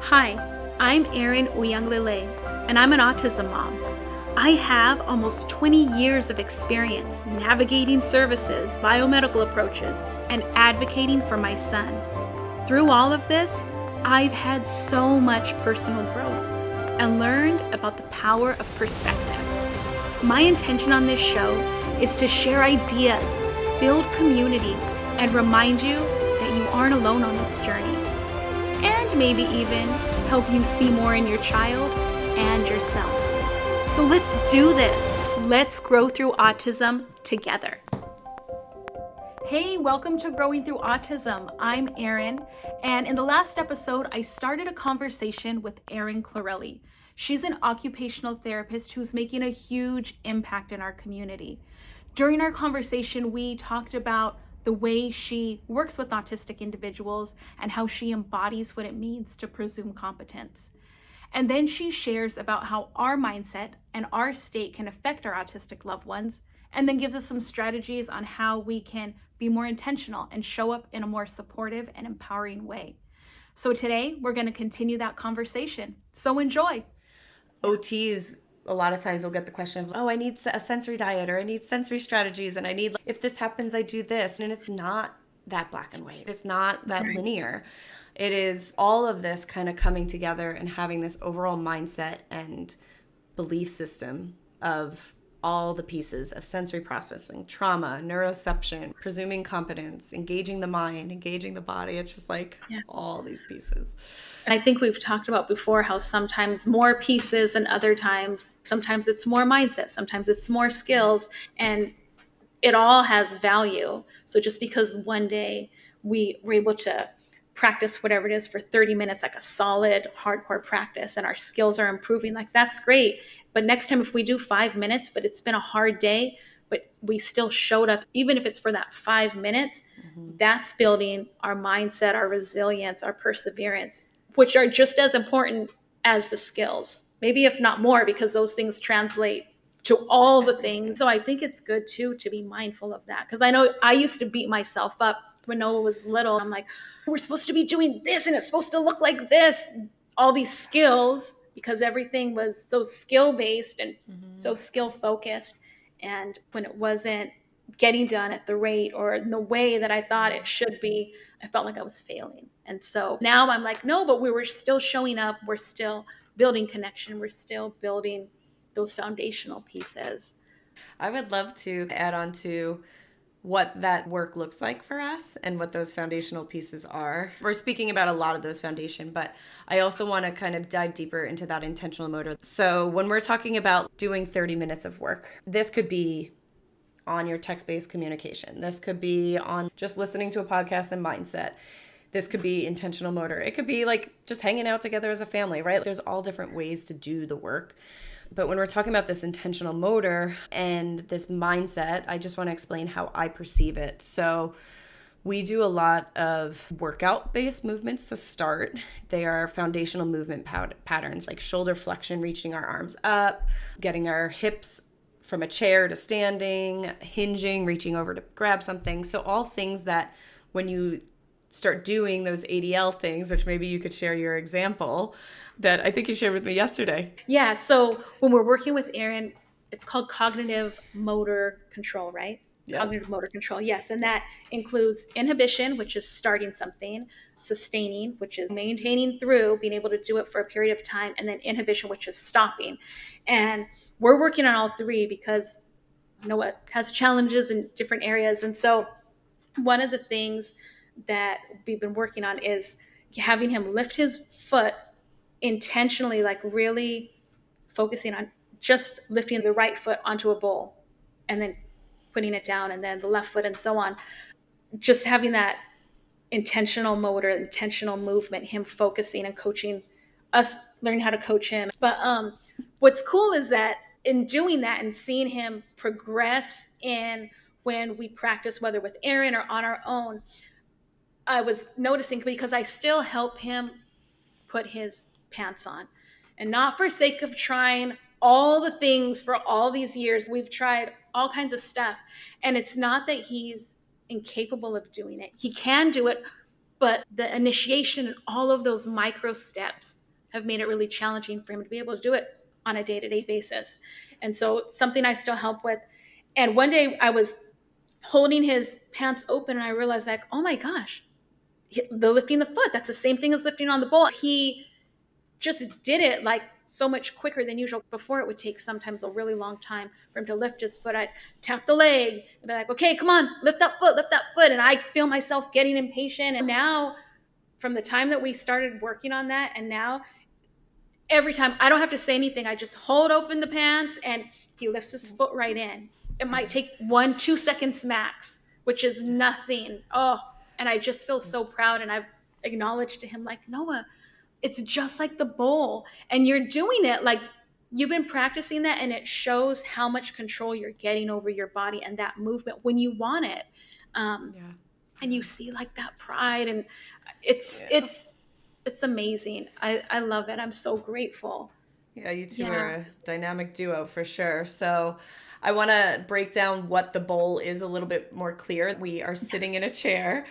Hi, I'm Erin Clarelli, and I'm an autism mom. I have almost 20 years of experience navigating services, biomedical approaches, and advocating for my son. Through all of this, I've had so much personal growth and learned about the power of perspective. My intention on this show is to share ideas, build community, and remind you that you aren't alone on this journey. And maybe even help you see more in your child and yourself. So let's do this. Let's grow through autism together. Hey, welcome to Growing Through Autism. I'm Erin, and in the last episode, I started a conversation with Erin Clarelli. She's an occupational therapist who's making a huge impact in our community. During our conversation, we talked about the way she works with autistic individuals and how she embodies what it means to presume competence. And then she shares about how our mindset and our state can affect our autistic loved ones, and then gives us some strategies on how we can be more intentional and show up in a more supportive and empowering way. So today, we're going to continue that conversation. So enjoy. OTs a lot of times will get the question of, I need a sensory diet, or I need sensory strategies, and I need, if this happens, I do this. And it's not that black and white. It's not that linear. It is all of this kind of coming together and having this overall mindset and belief system of all the pieces of sensory processing, trauma, neuroception, presuming competence, engaging the mind, engaging the body. It's just like all these pieces. And I think we've talked about before how sometimes more pieces and other times, sometimes it's more mindset, sometimes it's more skills, and it all has value. So just because one day we were able to practice whatever it is for 30 minutes, like a solid hardcore practice, and our skills are improving, like that's great. But next time, if we do 5 minutes, but it's been a hard day, but we still showed up, even if it's for that 5 minutes, that's building our mindset, our resilience, our perseverance, which are just as important as the skills, maybe if not more, because those things translate to all the things. So I think it's good too to be mindful of that, because I know I used to beat myself up when Noah was little. I'm like, we're supposed to be doing this and it's supposed to look like this, all these skills, because everything was so skill-based and so skill-focused. And when it wasn't getting done at the rate or in the way that I thought it should be, I felt like I was failing. And so now I'm like, no, but we were still showing up. We're still building connection. We're still building those foundational pieces. I would love to add on to what that work looks like for us and what those foundational pieces are. We're speaking about a lot of those foundation, but I also want to kind of dive deeper into that intentional motor. So when we're talking about doing 30 minutes of work, this could be on your text-based communication. This could be on just listening to a podcast and mindset. This could be intentional motor. It could be like just hanging out together as a family, right? There's all different ways to do the work. But when we're talking about this intentional motor and this mindset, I just want to explain how I perceive it. So we do a lot of workout-based movements to start. They are foundational movement patterns, like shoulder flexion, reaching our arms up, getting our hips from a chair to standing, hinging, reaching over to grab something. So all things that when you start doing those ADL things, which maybe you could share your example that I think you shared with me yesterday. Yeah. So when we're working with Erin, it's called cognitive motor control, right? Yep. Cognitive motor control. Yes. And that includes inhibition, which is starting something, sustaining, which is maintaining through, being able to do it for a period of time, and then inhibition, which is stopping. And we're working on all three because Noah has challenges in different areas. And so one of the things that we've been working on is having him lift his foot intentionally, like really focusing on just lifting the right foot onto a bowl and then putting it down, and then the left foot, and so on. Just having that intentional motor, intentional movement, him focusing and coaching us, learning how to coach him. But what's cool is that in doing that and seeing him progress in when we practice, whether with Erin or on our own, I was noticing, because I still help him put his pants on, and not for sake of trying all the things for all these years. We've tried all kinds of stuff, and it's not that he's incapable of doing it. He can do it, but the initiation and all of those micro steps have made it really challenging for him to be able to do it on a day-to-day basis. And so it's something I still help with. And one day I was holding his pants open and I realized, like, oh my gosh, the lifting the foot, that's the same thing as lifting on the bowl. He just did it like so much quicker than usual. Before, it would take sometimes a really long time for him to lift his foot. I'd tap the leg and be like, okay, come on, lift that foot. And I feel myself getting impatient. And now, from the time that we started working on that, and now every time I don't have to say anything, I just hold open the pants and he lifts his foot right in. It might take 1-2 seconds max, which is nothing. Oh, and I just feel so proud. And I've acknowledged to him, like, Noah, it's just like the bowl, and you're doing it like you've been practicing that, and it shows how much control you're getting over your body and that movement when you want it. And you see like that pride, and it's amazing. I love it. I'm so grateful. Yeah, you two are a dynamic duo for sure. So I want to break down what the bowl is a little bit more clear. We are sitting in a chair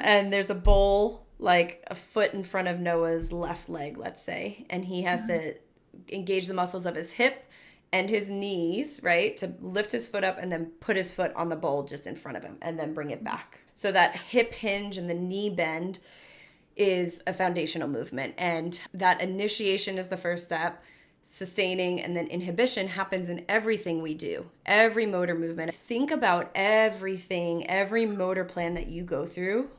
and there's a bowl like a foot in front of Noah's left leg, let's say, and he has to engage the muscles of his hip and his knees, right, to lift his foot up and then put his foot on the bowl just in front of him and then bring it back. So that hip hinge and the knee bend is a foundational movement, and that initiation is the first step. Sustaining and then inhibition happens in everything we do, every motor movement. Think about everything, every motor plan that you go through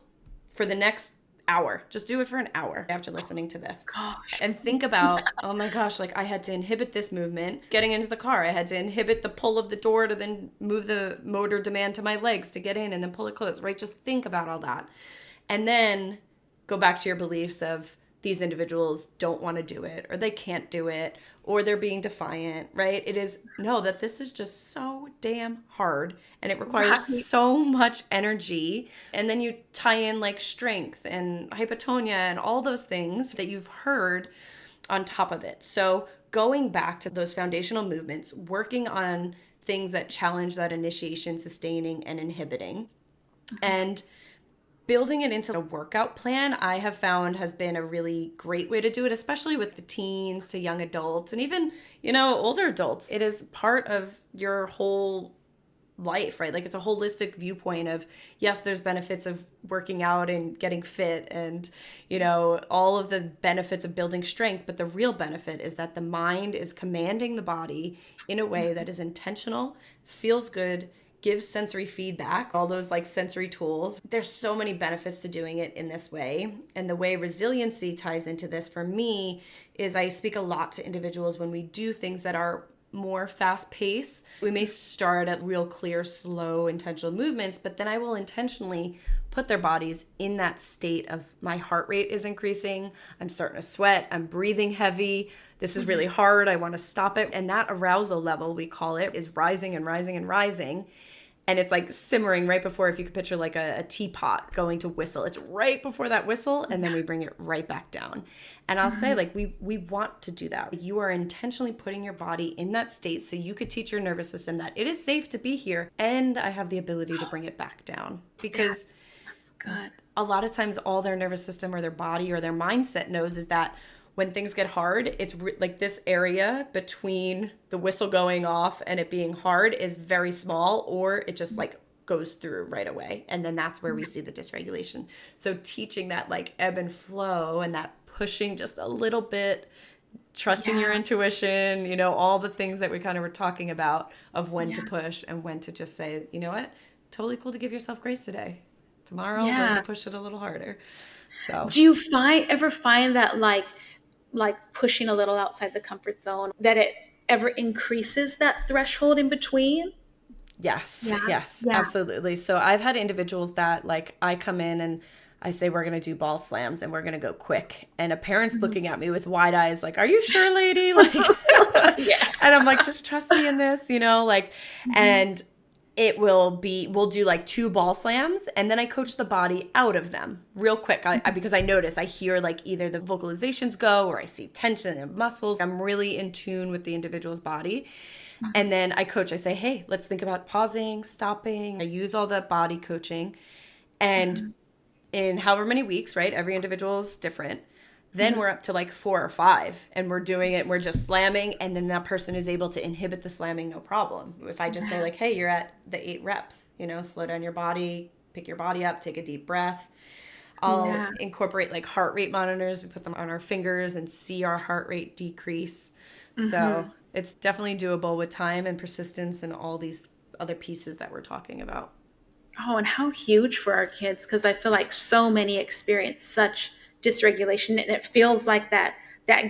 for the next hour. Just do it for an hour after listening to this. Gosh. And think about, oh my gosh, like I had to inhibit this movement. Getting into the car, I had to inhibit the pull of the door to then move the motor demand to my legs to get in and then pull it closed, right? Just think about all that. And then go back to your beliefs of these individuals don't want to do it, or they can't do it, or they're being defiant, right? It is, no, that this is just so damn hard and it requires so much energy. And then you tie in like strength and hypotonia and all those things that you've heard on top of it. So going back to those foundational movements, working on things that challenge that initiation, sustaining, and inhibiting, and building it into a workout plan, I have found has been a really great way to do it, especially with the teens to young adults and even, older adults. It is part of your whole life, right? Like it's a holistic viewpoint of, yes, there's benefits of working out and getting fit and, all of the benefits of building strength. But the real benefit is that the mind is commanding the body in a way that is intentional, feels good, gives sensory feedback, all those like sensory tools. There's so many benefits to doing it in this way. And the way resiliency ties into this for me is I speak a lot to individuals when we do things that are more fast paced. We may start at real clear, slow, intentional movements, but then I will intentionally put their bodies in that state of my heart rate is increasing. I'm starting to sweat. I'm breathing heavy. This is really hard. I want to stop it. And that arousal level, we call it, is rising and rising and rising. And it's like simmering right before, if you could picture like a teapot going to whistle. It's right before that whistle, and then we bring it right back down. And I'll say, like, we want to do that. You are intentionally putting your body in that state so you could teach your nervous system that it is safe to be here, and I have the ability to bring it back down. Because That's good. A lot of times all their nervous system or their body or their mindset knows is that when things get hard, it's like this area between the whistle going off and it being hard is very small, or it just like goes through right away. And then that's where we see the dysregulation. So teaching that like ebb and flow and that pushing just a little bit, trusting your intuition, all the things that we kind of were talking about of when to push and when to just say, you know what, totally cool to give yourself grace today. Tomorrow, I'm going to push it a little harder. So do you ever find that like pushing a little outside the comfort zone, that it ever increases that threshold in between? Yes, absolutely. So I've had individuals that like I come in and I say, we're going to do ball slams and we're going to go quick. And a parent's looking at me with wide eyes, like, are you sure, lady? Like, and I'm like, just trust me in this, and we'll do like 2 ball slams, and then I coach the body out of them real quick. Because I notice, I hear like either the vocalizations go or I see tension in muscles. I'm really in tune with the individual's body. And then I coach, I say, hey, let's think about pausing, stopping. I use all that body coaching. And in however many weeks, right? Every individual is different. Then we're up to like 4 or 5 and we're doing it. We're just slamming. And then that person is able to inhibit the slamming, no problem. If I just say like, hey, you're at the 8 reps, slow down your body, pick your body up, take a deep breath. I'll incorporate like heart rate monitors. We put them on our fingers and see our heart rate decrease. So it's definitely doable with time and persistence and all these other pieces that we're talking about. Oh, and how huge for our kids, because I feel like so many experience such dysregulation, and it feels like that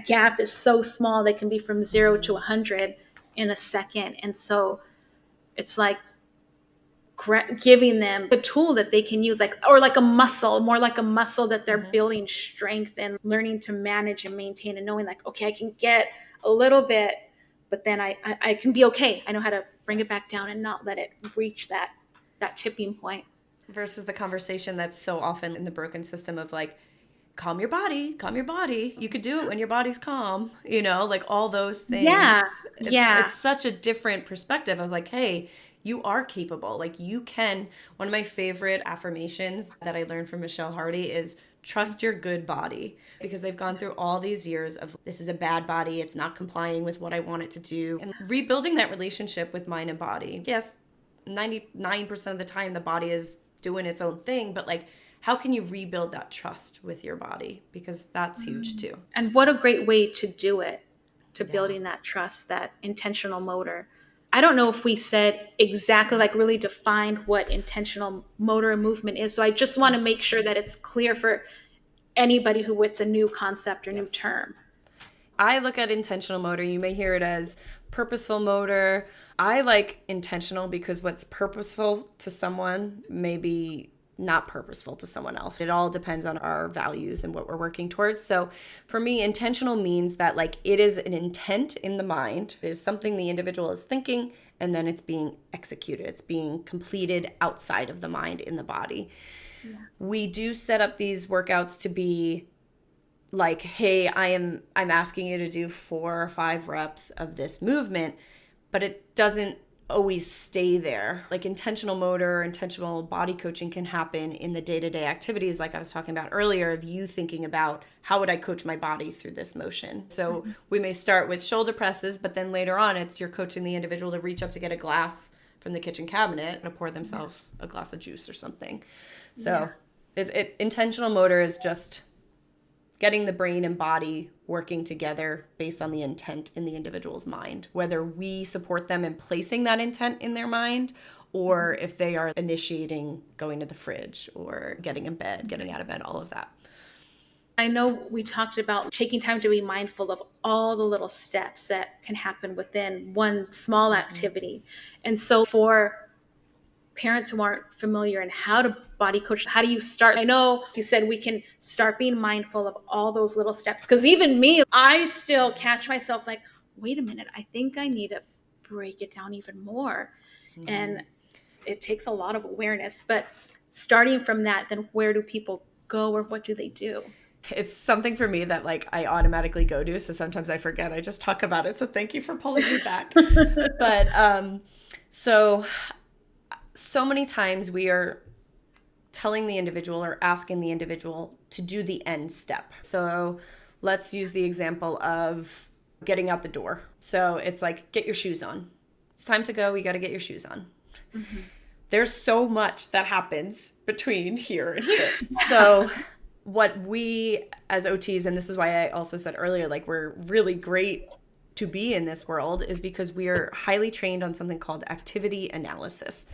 gap is so small. They can be from 0 to 100 in a second. And so it's like giving them a tool that they can use, or like a muscle, more like a muscle that they're building strength and learning to manage and maintain, and knowing like, okay, I can get a little bit, but then I can be okay. I know how to bring it back down and not let it reach that tipping point. Versus the conversation that's so often in the broken system of like, calm your body. You could do it when your body's calm, like all those things. It's such a different perspective of like, hey, you are capable. Like you can. One of my favorite affirmations that I learned from Michelle Hardy is trust your good body, because they've gone through all these years of this is a bad body. It's not complying with what I want it to do, and rebuilding that relationship with mind and body. Yes, 99% of the time the body is doing its own thing, but like, how can you rebuild that trust with your body? Because that's huge too. And what a great way to do it, to building that trust, that intentional motor. I don't know if we said exactly, like really defined what intentional motor movement is. So I just want to make sure that it's clear for anybody who it's a new concept or new term. I look at intentional motor. You may hear it as purposeful motor. I like intentional because what's purposeful to someone may be not purposeful to someone else. It all depends on our values and what we're working towards. So for me, intentional means that like it is an intent in the mind. It is something the individual is thinking, and then it's being executed. It's being completed outside of the mind in the body. Yeah. We do set up these workouts to be like, hey, I'm asking you to do 4 or 5 reps of this movement, but it doesn't always stay there. Like intentional motor, intentional body coaching can happen in the day-to-day activities, like I was talking about earlier, of you thinking about how would I coach my body through this motion. So we may start with shoulder presses, but then later on it's you're coaching the individual to reach up to get a glass from the kitchen cabinet and pour themselves a glass of juice or something. So intentional motor is just getting the brain and body working together based on the intent in the individual's mind, whether we support them in placing that intent in their mind, or if they are initiating going to the fridge or getting in bed, getting out of bed, all of that. I know we talked about taking time to be mindful of all the little steps that can happen within one small activity. And so for parents who aren't familiar in how to body coach, how do you start? I know you said we can start being mindful of all those little steps, because even me, I still catch myself like, wait a minute, I think I need to break it down even more. And it takes a lot of awareness, but starting from that, then where do people go, or what do they do? It's something for me that like I automatically go to, so sometimes I forget. I just talk about it, so thank you for pulling me back. But so many times we are telling the individual or asking the individual to do the end step. So let's use the example of getting out the door. So it's like, get your shoes on. It's time to go. You got to get your shoes on. Mm-hmm. There's so much that happens between here and here. So what we as OTs, and this is why I also said earlier, like we're really great to be in this world, is because we are highly trained on something called activity analysis.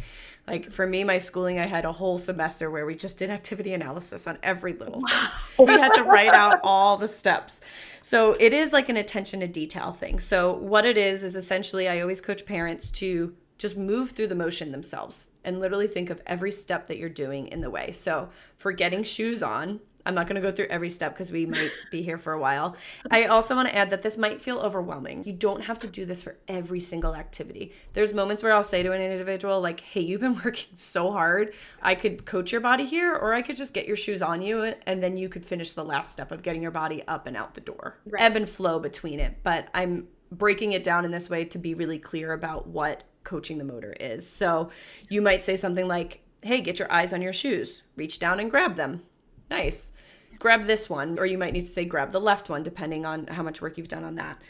Like for me, my schooling, I had a whole semester where we just did activity analysis on every little thing. We had to write out all the steps. So it is like an attention to detail thing. So what it is essentially, I always coach parents to just move through the motion themselves and literally think of every step that you're doing in the way. So for getting shoes on, I'm not going to go through every step because we might be here for a while. I also want to add that this might feel overwhelming. You don't have to do this for every single activity. There's moments where I'll say to an individual like, hey, you've been working so hard. I could coach your body here, or I could just get your shoes on you, and then you could finish the last step of getting your body up and out the door. Right. Ebb and flow between it. But I'm breaking it down in this way to be really clear about what coaching the motor is. So you might say something like, hey, get your eyes on your shoes. Reach down and grab them. Nice. grab this one, or you might need to say grab the left one, depending on how much work you've done on that.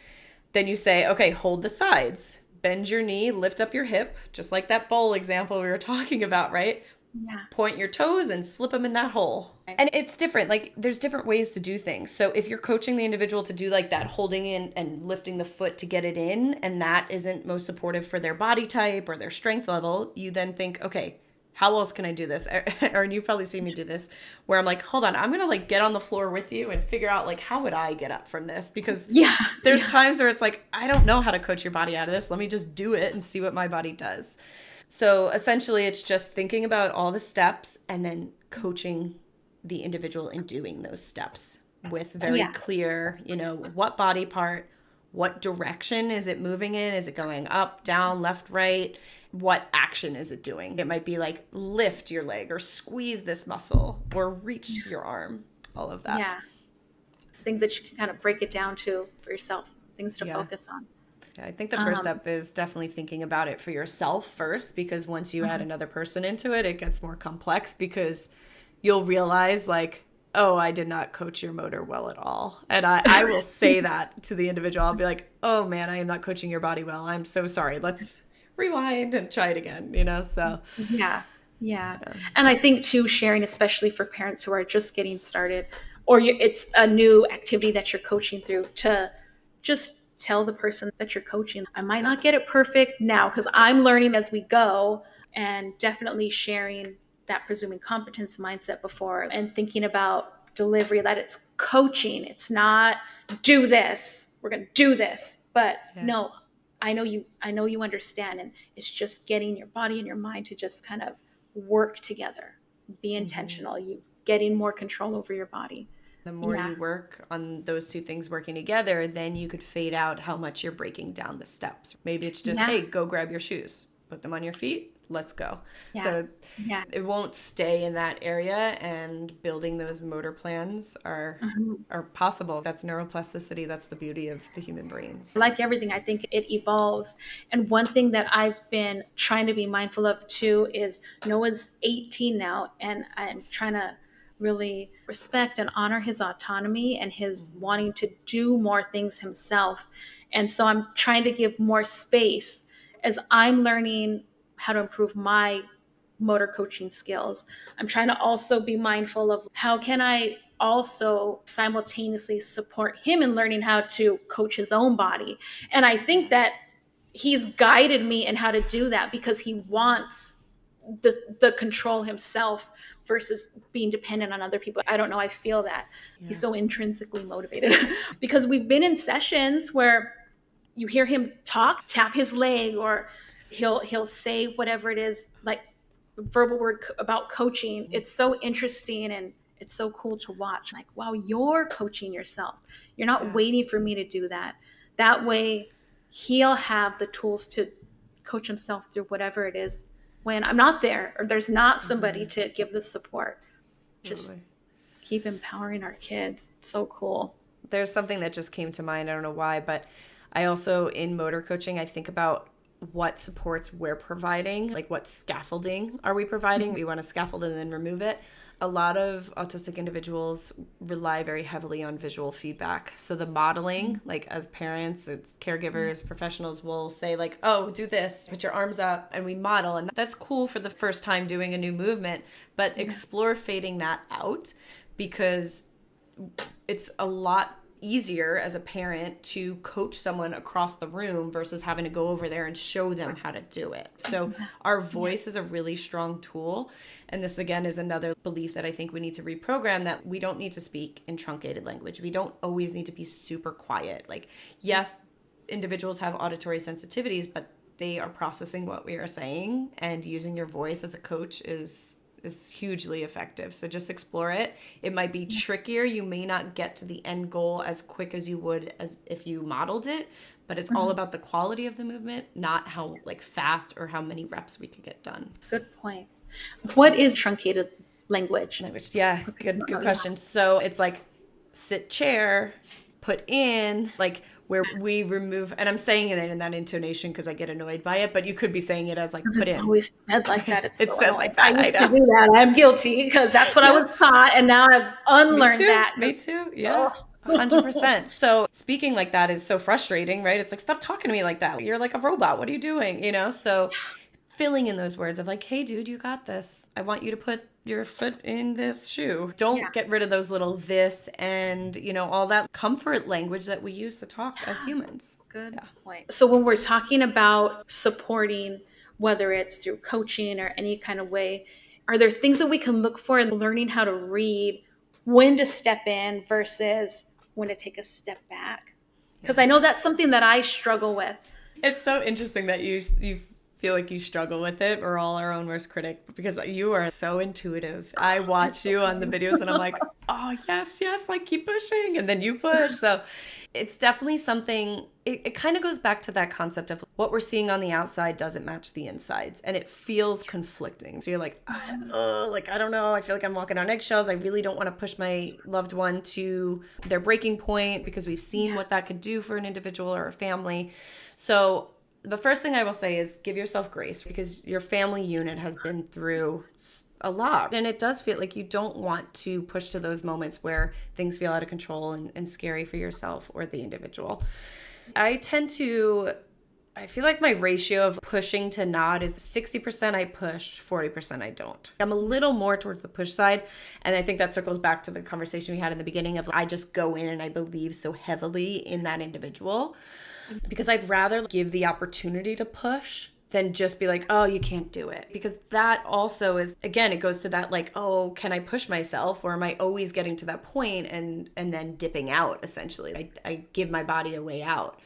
Then you say, okay, hold the sides, bend your knee, lift up your hip, just like that bowl example we were talking about, right? Yeah. Point your toes and slip them in that hole. And it's different. Like, there's different ways to do things. So if you're coaching the individual to do like that holding in and lifting the foot to get it in, and that isn't most supportive for their body type or their strength level, you then think, okay, how else can I do this? Erin, you've probably seen me do this, where I'm like, hold on, I'm going to like get on the floor with you and figure out like, how would I get up from this? Because there's times where it's like, I don't know how to coach your body out of this. Let me just do it and see what my body does. So essentially it's just thinking about all the steps and then coaching the individual in doing those steps with very clear, what body part, what direction is it moving in? Is it going up, down, left, right? What action is it doing? It might be like lift your leg or squeeze this muscle or reach your arm, all of that. Yeah. Things that you can kind of break it down to for yourself, things to focus on. Yeah, I think the first step is definitely thinking about it for yourself first, because once you add another person into it, it gets more complex because you'll realize like, oh, I did not coach your motor well at all. And I will say that to the individual. I'll be like, oh man, I am not coaching your body well. I'm so sorry. Let's rewind and try it again, so. Yeah. And I think too, sharing, especially for parents who are just getting started, or it's a new activity that you're coaching through, to just tell the person that you're coaching, I might not get it perfect now because I'm learning as we go, and definitely sharing that presuming competence mindset before, and thinking about delivery, that it's coaching. It's not do this, we're going to do this, but no, I know you understand. And it's just getting your body and your mind to just kind of work together, be intentional, you getting more control over your body. The more you work on those two things working together, then you could fade out how much you're breaking down the steps. Maybe it's just, hey, go grab your shoes, put them on your feet, let's go. So it won't stay in that area, and building those motor plans are possible. That's neuroplasticity. That's the beauty of the human brains. Like everything, I think it evolves. And one thing that I've been trying to be mindful of too is Noah's 18 now, and I'm trying to really respect and honor his autonomy and his wanting to do more things himself. And so I'm trying to give more space as I'm learning how to improve my motor coaching skills. I'm trying to also be mindful of how can I also simultaneously support him in learning how to coach his own body. And I think that he's guided me in how to do that because he wants the control himself versus being dependent on other people. I don't know. I feel that he's so intrinsically motivated because we've been in sessions where you hear him tap his leg, or he'll say whatever it is, like verbal word about coaching. It's so interesting and it's so cool to watch. Like, wow, you're coaching yourself. You're not waiting for me to do that. That way he'll have the tools to coach himself through whatever it is when I'm not there, or there's not somebody to give the support. Just keep empowering our kids. It's so cool. There's something that just came to mind. I don't know why, but I also, in motor coaching, I think about what supports we're providing, like what scaffolding are we providing? We want to scaffold and then remove it. A lot of autistic individuals rely very heavily on visual feedback. So the modeling, like as parents, it's caregivers, professionals will say like, oh, do this, put your arms up, and we model. And that's cool for the first time doing a new movement, but explore fading that out, because it's a lot easier as a parent to coach someone across the room versus having to go over there and show them how to do it. So our voice is a really strong tool. And this, again, is another belief that I think we need to reprogram, that we don't need to speak in truncated language. We don't always need to be super quiet. Like, yes, individuals have auditory sensitivities, but they are processing what we are saying, and using your voice as a coach is hugely effective. So just explore it. It might be trickier. You may not get to the end goal as quick as you would as if you modeled it, but it's all about the quality of the movement, not how like fast or how many reps we could get done. Good point. What is truncated language? Yeah, good question. So it's like sit chair, put in, like where we remove, and I'm saying it in that intonation because I get annoyed by it, but you could be saying it as like Because put it's in. always said like that. Right? It's It's so said annoying. like I that. I used to know. do that. I'm guilty because that's what I Yeah. was taught, and now I've Me unlearned too. that. Me too. Yeah. Oh. 100%. So speaking like that is so frustrating, right? It's like, stop talking to me like that. You're like a robot. What are you doing? So filling in those words of like, hey, dude, you got this. I want you to put your foot in this shoe. Yeah. Don't get rid of those little this and, all that comfort language that we use to talk as humans. Good Yeah. point. So when we're talking about supporting, whether it's through coaching or any kind of way, are there things that we can look for in learning how to read when to step in versus when to take a step back? Because Yeah. I know that's something that I struggle with. It's so interesting that you feel like you struggle with it. We're all our own worst critic because you are so intuitive. I watch you on the videos and I'm like, oh, yes, yes, like keep pushing. And then you push. So it's definitely something, it kind of goes back to that concept of what we're seeing on the outside doesn't match the insides. And it feels conflicting. So you're like, like, I don't know. I feel like I'm walking on eggshells. I really don't want to push my loved one to their breaking point because we've seen what that could do for an individual or a family. So the first thing I will say is give yourself grace because your family unit has been through a lot. And it does feel like you don't want to push to those moments where things feel out of control and scary for yourself or the individual. I feel like my ratio of pushing to nod is 60% I push, 40% I don't. I'm a little more towards the push side. And I think that circles back to the conversation we had in the beginning of I just go in and I believe so heavily in that individual because I'd rather give the opportunity to push than just be like, oh, you can't do it. Because that also is, again, it goes to that like, oh, can I push myself? Or am I always getting to that point and then dipping out, essentially? I give my body a way out.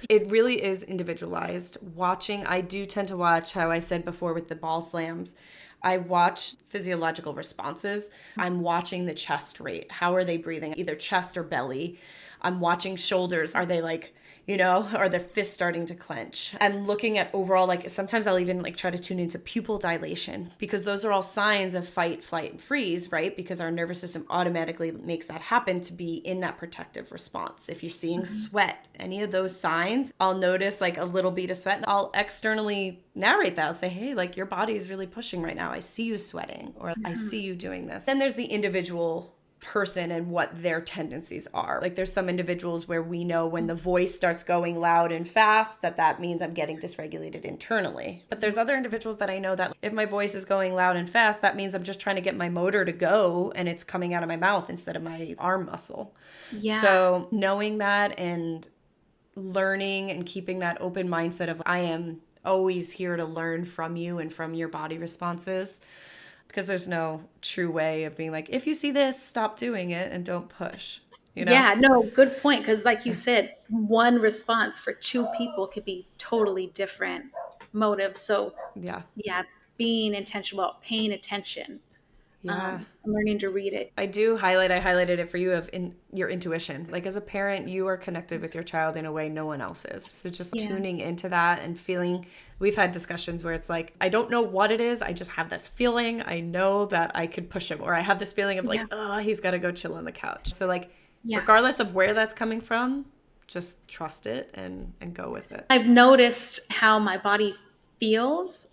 It really is individualized. I do tend to watch, how I said before with the ball slams, I watch physiological responses. I'm watching the chest rate. How are they breathing? Either chest or belly. I'm watching shoulders. Are they like, are the fists starting to clench? I'm looking at overall, like sometimes I'll even like try to tune into pupil dilation because those are all signs of fight, flight, and freeze, right? Because our nervous system automatically makes that happen to be in that protective response. If you're seeing sweat, any of those signs, I'll notice like a little bead of sweat and I'll externally narrate that. I'll say, hey, like your body is really pushing right now. I see you sweating or I see you doing this. Then there's the individual person and what their tendencies are. Like there's some individuals where we know when the voice starts going loud and fast that means I'm getting dysregulated internally. But there's other individuals that I know that if my voice is going loud and fast, that means I'm just trying to get my motor to go and it's coming out of my mouth instead of my arm muscle. Yeah. So knowing that and learning and keeping that open mindset of I am always here to learn from you and from your body responses. Because there's no true way of being like, if you see this, stop doing it and don't push. Yeah, no, good point. Because like you said, one response for two people could be totally different motives. So Yeah. being intentional about paying attention, Yeah. learning to read it. I highlighted it for you in your intuition. Like as a parent, you are connected with your child in a way no one else is. So just tuning into that and feeling, we've had discussions where it's like, I don't know what it is. I just have this feeling. I know that I could push him, or I have this feeling of like, oh, he's got to go chill on the couch. So like, regardless of where that's coming from, just trust it and go with it. I've noticed how my body feels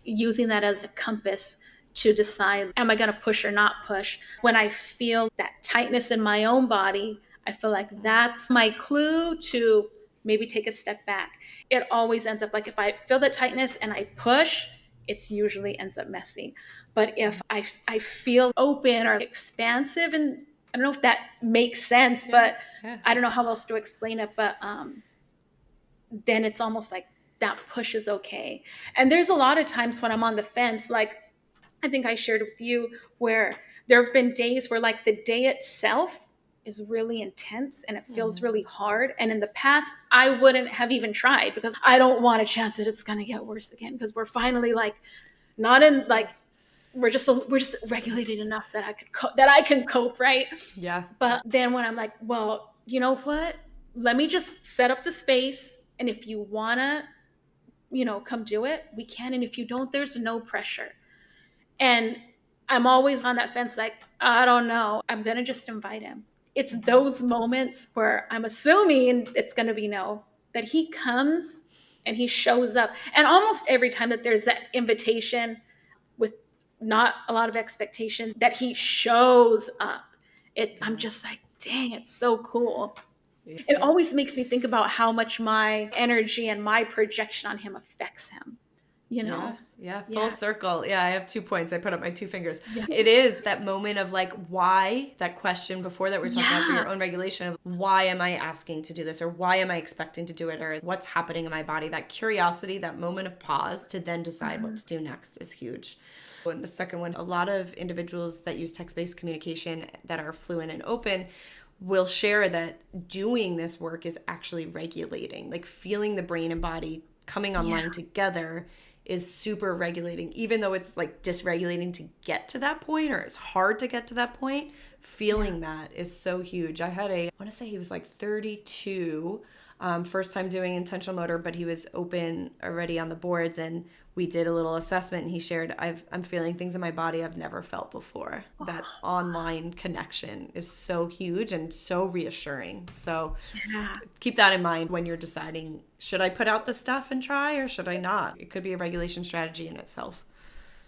using that as a compass to decide, am I going to push or not push? When I feel that tightness in my own body, I feel like that's my clue to maybe take a step back. It always ends up like if I feel the tightness and I push, it usually ends up messy. But if I feel open or expansive, and I don't know if that makes sense, but I don't know how else to explain it, but then it's almost like that push is okay. And there's a lot of times when I'm on the fence, like I think I shared with you, where there have been days where like the day itself is really intense and it feels really hard. And in the past, I wouldn't have even tried because I don't want a chance that it's going to get worse again, because we're finally like not in like we're just regulated enough that I can cope, right? Yeah. But then when I'm like, well, you know what? Let me just set up the space, and if you want to, come do it, we can, and if you don't, there's no pressure. And I'm always on that fence, like, I don't know. I'm going to just invite him. it's those moments where I'm assuming it's going to be no, that he comes and he shows up. And almost every time that there's that invitation with not a lot of expectation, that he shows up. I'm just like, dang, it's so cool. It always makes me think about how much my energy and my projection on him affects him, you know? Yeah, full circle. Yeah, I have 2 points. I put up my 2 fingers. Yeah. It is that moment of like, why, that question before that we're talking about for your own regulation of why am I asking to do this, or why am I expecting to do it, or what's happening in my body. That curiosity, that moment of pause to then decide what to do next is huge. And the second one, a lot of individuals that use text-based communication that are fluent and open will share that doing this work is actually regulating, like feeling the brain and body coming online together is super regulating, even though it's like dysregulating to get to that point, or it's hard to get to that point. Feeling that is so huge. I want to say he was like 32, first time doing intentional motor, but he was open already on the boards, and we did a little assessment, and he shared, I'm feeling things in my body I've never felt before. That online connection is so huge and so reassuring. So keep that in mind when you're deciding, should I put out the stuff and try, or should I not? It could be a regulation strategy in itself.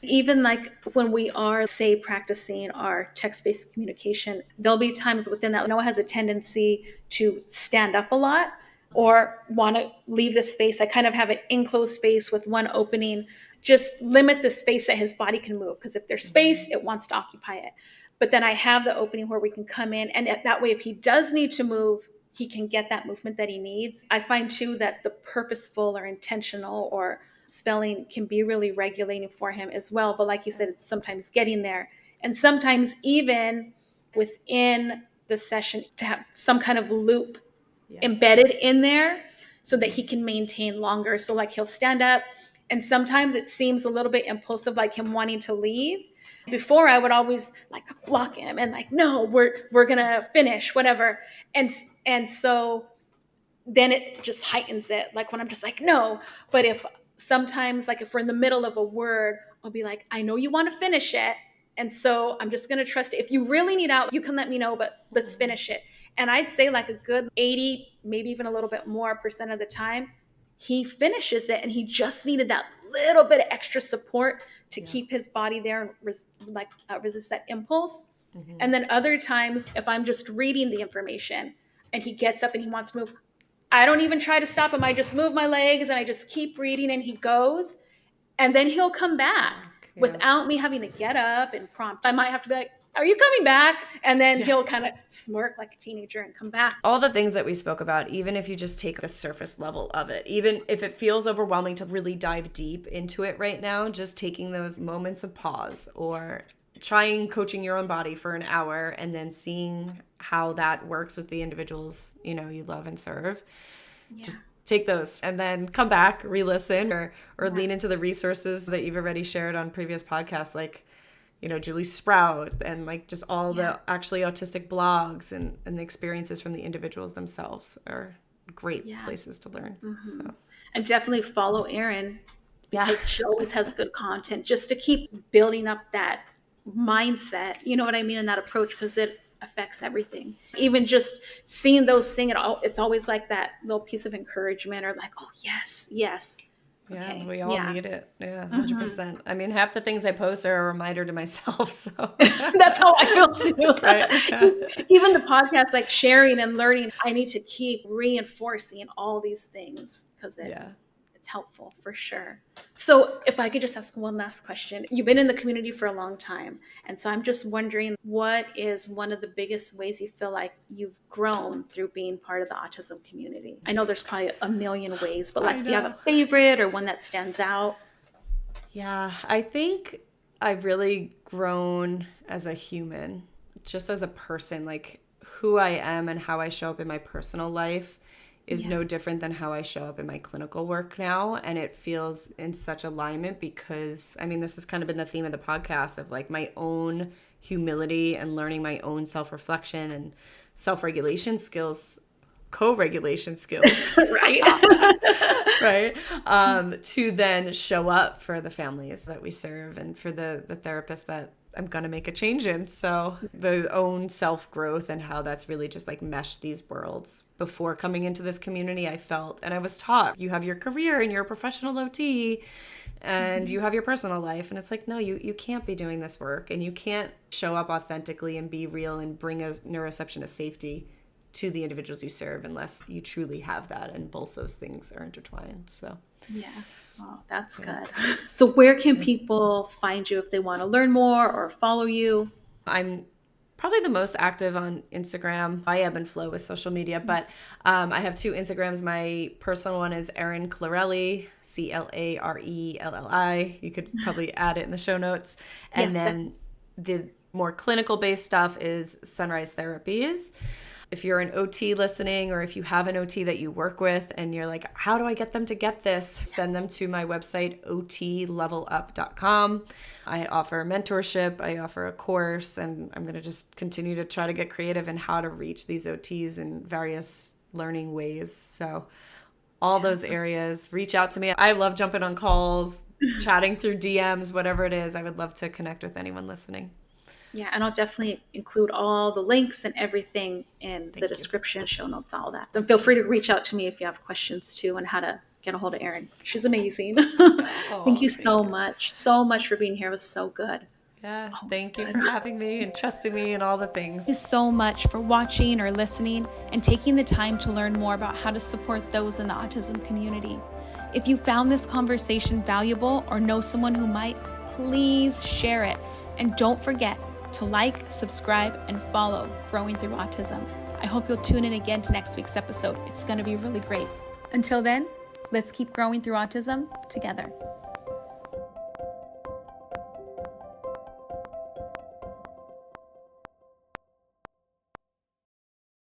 Even like when we are, say, practicing our text-based communication, there'll be times within that Noah has a tendency to stand up a lot or want to leave the space. I kind of have an enclosed space with one opening, just limit the space that his body can move. Because if there's space, it wants to occupy it. But then I have the opening where we can come in. And that way, if he does need to move, he can get that movement that he needs. I find too that the purposeful or intentional or spelling can be really regulating for him as well. But like you said, it's sometimes getting there. And sometimes even within the session to have some kind of loop embedded in there so that he can maintain longer. So like he'll stand up, and sometimes it seems a little bit impulsive, like him wanting to leave. Before I would always like block him and like, no, we're gonna finish, whatever. And so then it just heightens it. Like when I'm just like, no. But if sometimes, like if we're in the middle of a word, I'll be like, I know you want to finish it. And so I'm just going to trust it. If you really need out, you can let me know, but let's finish it. And I'd say like a good 80, maybe even a little bit more % of the time, he finishes it. And he just needed that little bit of extra support to keep his body there and resist that impulse. And then other times, if I'm just reading the information and he gets up and he wants to move, I don't even try to stop him. I just move my legs and I just keep reading, and he goes, and then he'll come back without me having to get up and prompt. I might have to be like, are you coming back? And then he'll kind of smirk like a teenager and come back. All the things that we spoke about, even if you just take the surface level of it, even if it feels overwhelming to really dive deep into it right now, just taking those moments of pause or trying coaching your own body for an hour and then seeing how that works with the individuals, you love and serve. Just take those and then come back, re-listen or lean into the resources that you've already shared on previous podcasts, like, Julie Sprout and like just all the actually autistic blogs and the experiences from the individuals themselves are great places to learn. So. And definitely follow Erin. Because she always has good content just to keep building up that mindset, you know what I mean, and that approach, because it affects everything. Even just seeing those things, it's always like that little piece of encouragement or like, oh, yes. Yeah, we all need it. Yeah, 100%. I mean, half the things I post are a reminder to myself. So that's how I feel too. Right? Even the podcast, like sharing and learning, I need to keep reinforcing all these things because it's helpful for sure. So if I could just ask one last question. You've been in the community for a long time. And so I'm just wondering, what is one of the biggest ways you feel like you've grown through being part of the autism community? I know there's probably a million ways, but like, do you have a favorite or one that stands out? Yeah, I think I've really grown as a human, just as a person, like who I am and how I show up in my personal life is no different than how I show up in my clinical work now. And it feels in such alignment because, I mean, this has kind of been the theme of the podcast of like my own humility and learning my own self-reflection and self-regulation skills, co-regulation skills, right? Right. To then show up for the families that we serve and for the therapists that I'm going to make a change in. So the own self-growth and how that's really just like meshed these worlds. Before coming into this community, I felt, and I was taught, you have your career and you're a professional OT and you have your personal life. And it's like, no, you can't be doing this work, and you can't show up authentically and be real and bring a neuroception of safety to the individuals you serve unless you truly have that, and both those things are intertwined. So yeah. Oh, that's good. So where can people find you if they want to learn more or follow you? I'm probably the most active on Instagram. I ebb and flow with social media, but I have 2 Instagrams. My personal one is Erin Clarelli, Clarelli. You could probably add it in the show notes. And then the more clinical based stuff is Sunrise Therapies. If you're an OT listening, or if you have an OT that you work with and you're like, how do I get them to get this? Send them to my website, otlevelup.com. I offer mentorship, I offer a course, and I'm going to just continue to try to get creative in how to reach these OTs in various learning ways. So all those areas, reach out to me. I love jumping on calls, chatting through DMs, whatever it is. I would love to connect with anyone listening. Yeah, and I'll definitely include all the links and everything in the description, show notes, all that. And feel free to reach out to me if you have questions too, on how to get a hold of Erin. She's amazing. Thank you so much for being here. It was so good. Yeah, thank you for having me and trusting me and all the things. Thank you so much for watching or listening and taking the time to learn more about how to support those in the autism community. If you found this conversation valuable or know someone who might, please share it. And don't forget to like, subscribe, and follow Growing Through Autism. I hope you'll tune in again to next week's episode. It's going to be really great. Until then, let's keep growing through autism together.